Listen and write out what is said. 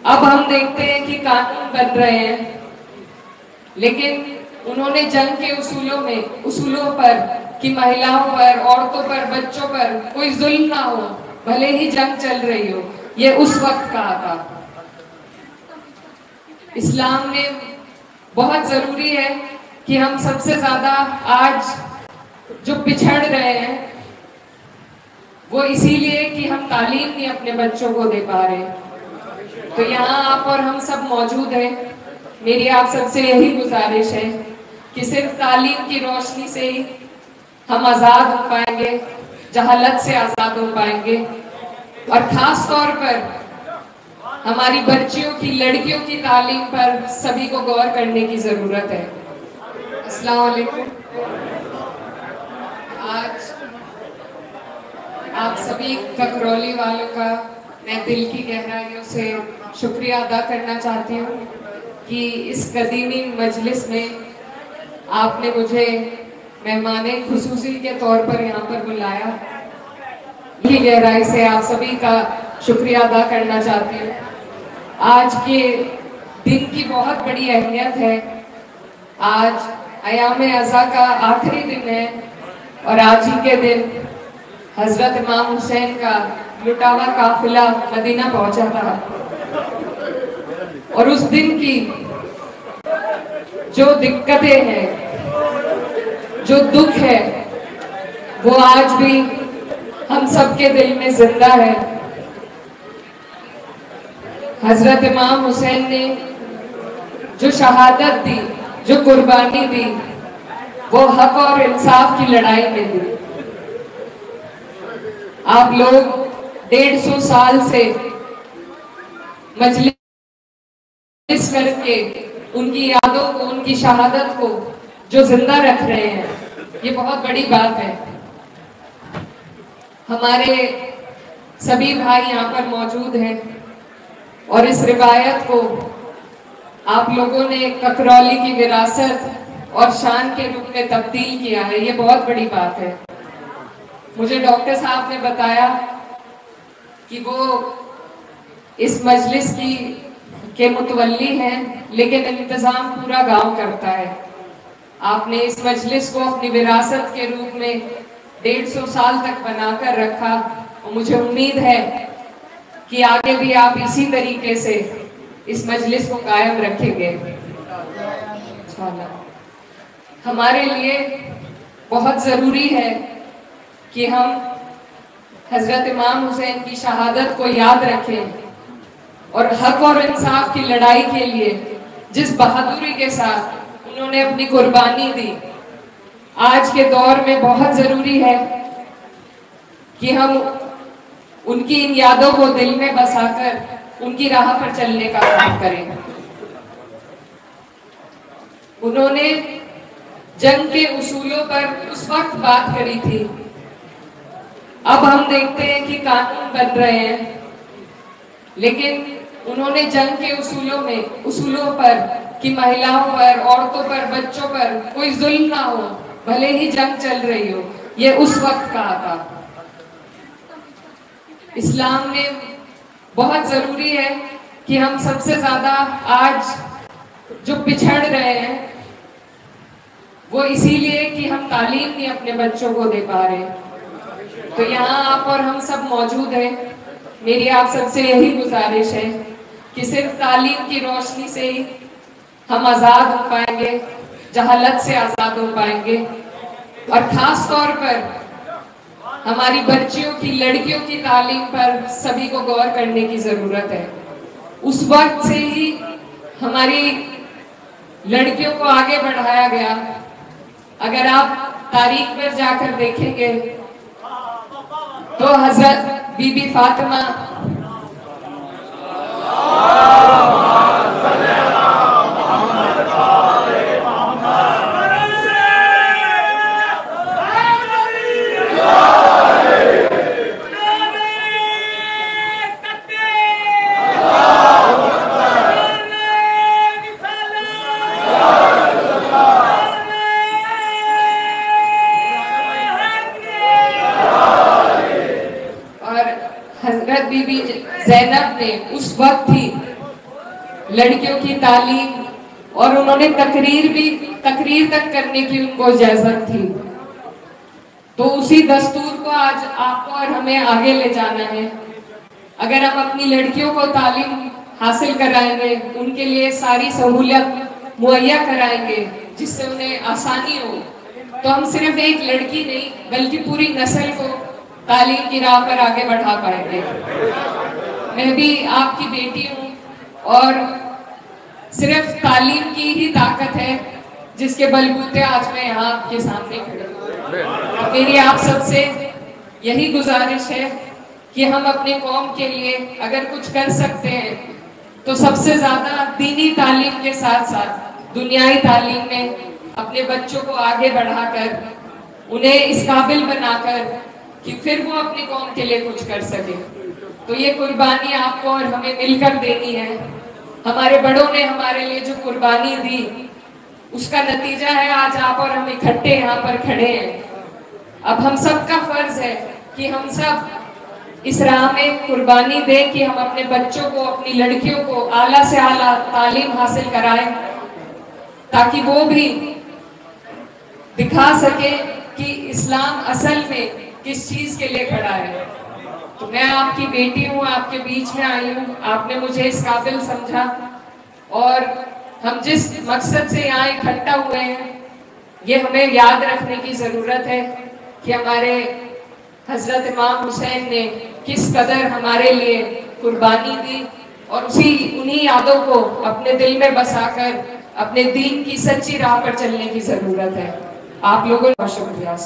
अब हम देखते हैं कि कानून बन रहे हैं, लेकिन उन्होंने जंग के उसूलों पर कि महिलाओं पर, औरतों पर, बच्चों पर कोई जुल्म ना हो, भले ही जंग चल रही हो, ये उस वक्त कहा था। इस्लाम में बहुत जरूरी है कि हम सबसे ज्यादा आज जो पिछड़ रहे हैं वो इसीलिए कि हम तालीम नहीं अपने बच्चों को दे पा रहे। तो यहाँ आप और हम सब मौजूद हैं। मेरी आप सबसे यही गुजारिश है कि सिर्फ तालीम की रोशनी से ही हम आज़ाद हो पाएंगे, जहालत से आज़ाद हो पाएंगे। और खास तौर पर हमारी बच्चियों की, लड़कियों की तालीम पर सभी को गौर करने की जरूरत है। अस्सलाम वालेकुम। आज आप सभी ककरौली वालों का मैं दिल की गहराइयों से शुक्रिया अदा करना चाहती हूँ कि इस कदीमी मजलिस में आपने मुझे मेहमाने खुसूसी के तौर पर यहाँ पर बुलाया। की गहराई से आप सभी का शुक्रिया अदा करना चाहती हूँ। आज के दिन की बहुत बड़ी अहमियत है। आज अयाम अज़ा का आखिरी दिन है और आज ही के दिन हजरत इमाम हुसैन का लुटावा काफिला मदीना पहुंचा था। और उस दिन की जो दिक्कतें हैं, जो दुख है, वो आज भी हम सबके दिल में जिंदा है। हजरत इमाम हुसैन ने जो शहादत दी, जो कुर्बानी दी, वो हक और इंसाफ की लड़ाई में दी। आप लोग 150 साल से मजलिस करके उनकी यादों को, उनकी शहादत को जो जिंदा रख रहे हैं, ये बहुत बड़ी बात है। हमारे सभी भाई यहाँ पर मौजूद हैं और इस रिवायत को आप लोगों ने ककरौली की विरासत और शान के रूप में तब्दील किया है, ये बहुत बड़ी बात है। मुझे डॉक्टर साहब ने बताया कि वो इस मजलिस के मुतवल्ली हैं, लेकिन इंतजाम पूरा गांव करता है। आपने इस मजलिस को अपनी विरासत के रूप में 150 साल तक बनाकर रखा और मुझे उम्मीद है कि आगे भी आप इसी तरीके से इस मजलिस को कायम रखेंगे। हमारे लिए बहुत जरूरी है कि हम हजरत इमाम हुसैन की शहादत को याद रखें और हक और इंसाफ की लड़ाई के लिए जिस बहादुरी के साथ उन्होंने अपनी कुर्बानी दी, आज के दौर में बहुत जरूरी है कि हम उनकी इन यादों को दिल में बसाकर उनकी राह पर चलने का काम करें। उन्होंने जंग के उसूलों पर उस वक्त बात करी थी। अब हम देखते हैं कि कानून बन रहे हैं, लेकिन उन्होंने जंग के उसूलों पर कि महिलाओं पर, औरतों पर, बच्चों पर कोई जुल्म ना हो, भले ही जंग चल रही हो, ये उस वक्त कहा था। इस्लाम में बहुत जरूरी है कि हम सबसे ज्यादा आज जो पिछड़ रहे हैं वो इसीलिए कि हम तालीम नहीं अपने बच्चों को दे पा रहे। तो यहाँ आप और हम सब मौजूद हैं। मेरी आप सबसे यही गुजारिश है कि सिर्फ तालीम की रोशनी से ही हम आज़ाद हो पाएंगे, जहालत से आज़ाद हो पाएंगे। और खास तौर पर हमारी बच्चियों की, लड़कियों की तालीम पर सभी को गौर करने की जरूरत है। उस वक्त से ही हमारी लड़कियों को आगे बढ़ाया गया। अगर आप तारीख पर जाकर देखेंगे तो हजरत बीबी फातिमा बीबी ज़ैनब ने उस वक्त ही लड़कियों की तालीम, और उन्होंने तकरीर तक करने की उनको इजाजत थी। तो उसी दस्तूर को आज आपको और हमें आगे ले जाना है। अगर हम अपनी लड़कियों को तालीम हासिल कराएंगे, उनके लिए सारी सहूलियत मुहैया कराएंगे जिससे उन्हें आसानी हो, तो हम सिर्फ एक लड़की नहीं बल्कि पूरी नस्ल को तालीम की राह पर आगे बढ़ा पाएंगे। मैं भी आपकी बेटी हूँ और सिर्फ तालीम की ही ताकत है जिसके बलबूते आज मैं यहाँ आपके सामने खड़ी हूँ। मेरी आप सबसे यही गुजारिश है कि हम अपने कौम के लिए अगर कुछ कर सकते हैं तो सबसे ज्यादा दीनी तालीम के साथ साथ दुनियाई तालीम में अपने बच्चों को आगे बढ़ाकर उन्हें इस काबिल बनाकर कि फिर वो अपनी कौम के लिए कुछ कर सके। तो ये कुर्बानी आपको और हमें मिलकर देनी है। हमारे बड़ों ने हमारे लिए जो कुर्बानी दी उसका नतीजा है आज आप और हम इकट्ठे यहाँ पर खड़े हैं। अब हम सबका फर्ज है कि हम सब इस राह में कुर्बानी दें कि हम अपने बच्चों को, अपनी लड़कियों को आला से आला तालीम हासिल कराएं ताकि वो भी दिखा सके कि इस्लाम असल में किस चीज के लिए खड़ा है। तो मैं आपकी बेटी हूँ, आपके बीच में आई हूँ, आपने मुझे इस काबिल समझा और हम जिस मकसद से यहाँ इकट्ठा हुए हैं ये हमें याद रखने की जरूरत है कि हमारे हजरत इमाम हुसैन ने किस कदर हमारे लिए कुर्बानी दी और उन्हीं यादों को अपने दिल में बसाकर अपने दीन की सच्ची राह पर चलने की जरूरत है। आप लोगों का शुक्रिया।